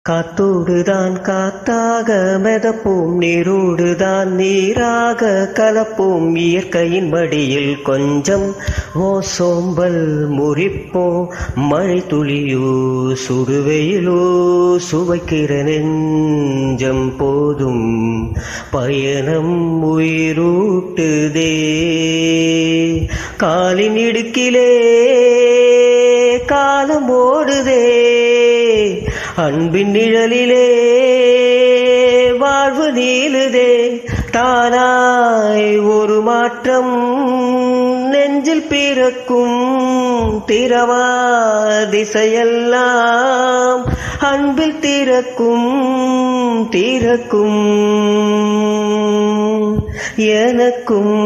காத்தோடுதான் காத்தாக மெதப்போம், நீரோடுதான் நீராக கலப்போம். இயற்கையின் மடியில் கொஞ்சம் சோம்பல் முறிப்போம். மழை துளியோ சுடுவெயிலோ சுவைக்கிற நெஞ்சம் போதும். பயணம் உயிரூட்டுதே, காலின் இடுக்கிலே காலம் ஓடுதே. அன்பின் நிழலிலே வாழ்வு நீளுதே. தானாய் ஒரு மாற்றம் நெஞ்சில் பிறக்கும். திறவா திசையெல்லாம் அன்பில் திறக்கும். திறக்கும் எனக்கும்